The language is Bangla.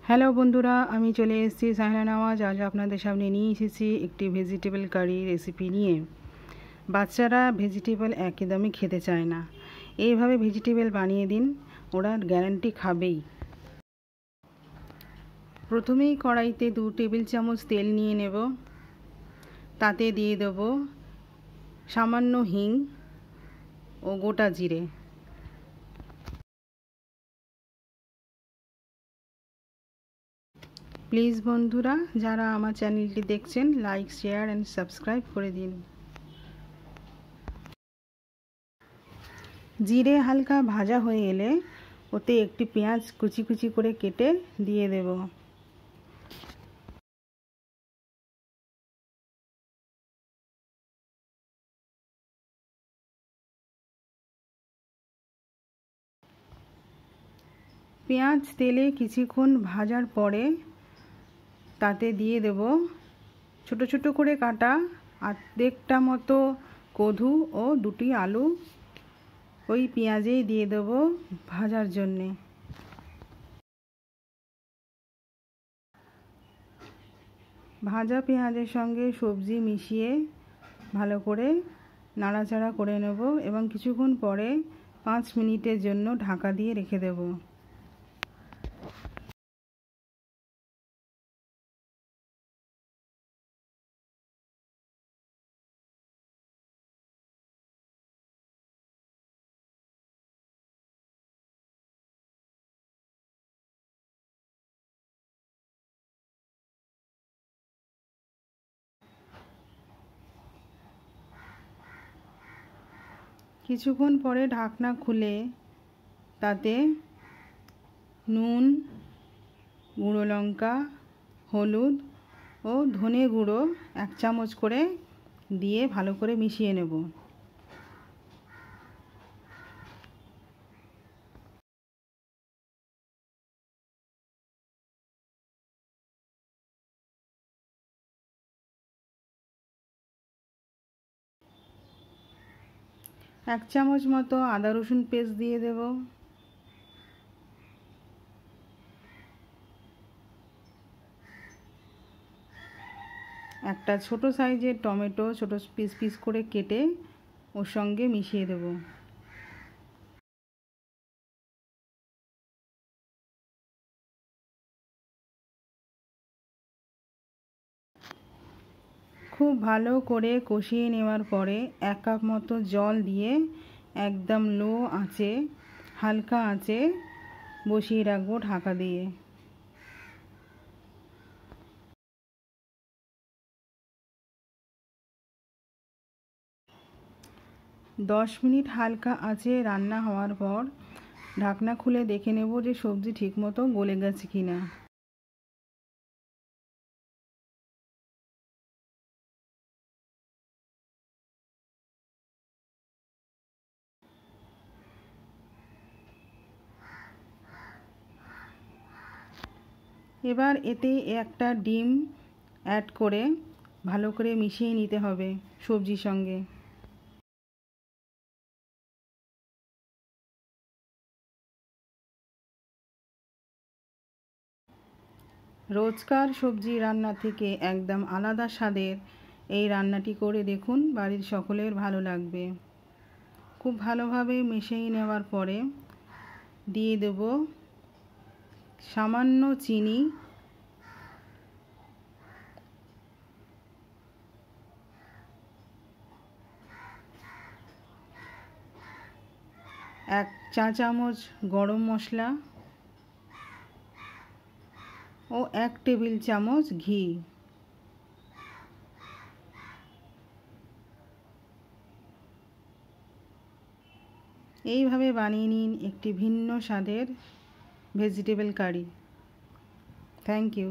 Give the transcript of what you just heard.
হ্যালো বন্ধুরা, আমি চলে এসেছি সাহেলা নওয়াজ। আজ আপনাদের সামনে নিয়ে এসেছি একটি ভেজিটেবল কারি রেসিপি নিয়ে। বাচ্চারা ভেজিটেবল একদমই খেতে চায় না, এইভাবে ভেজিটেবল বানিয়ে দিন, ওরা গ্যারান্টি খাবেই। প্রথমেই কড়াইতে 2 টেবিল চামচ তেল নিয়ে নেব। তাতে দিয়ে দেব সামান্য হিং ও গোটা জিরে। প্লিজ বন্ধুরা, যারা আমার চ্যানেলটি দেখছেন, লাইক, শেয়ার অ্যান্ড সাবস্ক্রাইব করে দিন। জিরে হালকা ভাজা হয়ে এলে ওতে একটি পেঁয়াজ কুচি কুচি করে কেটে দিয়ে দেব। পেঁয়াজ তেলে কিছুক্ষণ ভাজার পরে তাতে দিয়ে দেব ছোট ছোট করে কাটা আধেকটা মতো কদু ও 2টি আলু। ওই পেঁয়াজেই দিয়ে দেব ভাজার জন্যে। ভাজা পেঁয়াজের সঙ্গে সবজি মিশিয়ে ভালো করে নাড়াচাড়া করে নেব এবং কিছুক্ষণ পরে 5 মিনিটের জন্য ঢাকা দিয়ে রেখে দেব। কিছুক্ষণ পরে ঢাকনা খুলে তাতে নুন, গুঁড়ো লঙ্কা, হলুদ ও ধনে গুঁড়ো 1 চামচ করে দিয়ে ভালো করে মিশিয়ে নেব। এক চামচ মতো আদা রসুন পেস্ট দিয়ে দেব। একটা ছোট সাইজের টমেটো ছোট পিস পিস করে কেটে ওর সঙ্গে মিশিয়ে দেব। খুব ভালো করে কষিয়ে নেওয়ার পরে 1 কাপ মতো জল দিয়ে একদম লো আঁচে হালকা আঁচে বসিয়ে রাখবো ঢাকা দিয়ে। 10 মিনিট হালকা আঁচে রান্না হওয়ার পর ঢাকনা খুলে দেখে নেব যে সবজি ঠিকমতো গলে গেছে কিনা। এবার এতে একটা ডিম অ্যাড করে ভালো করে মিশিয়ে নিতে হবে সবজির সঙ্গে। রোজকার সবজি রান্না থেকে একদম আলাদা স্বাদের এই রান্নাটি করে দেখুন, বাড়ির সকলের ভালো লাগবে। খুব ভালোভাবে মিশিয়ে নেওয়ার পরে দিয়ে দেব সামান্য চিনি, এক চা চামচ গরম মশলা ও 1 টেবিল চামচ ঘি। এইভাবে বানিয়ে নিন একটি ভিন্ন স্বাদের ভেজিটেবল কারি। Thank you.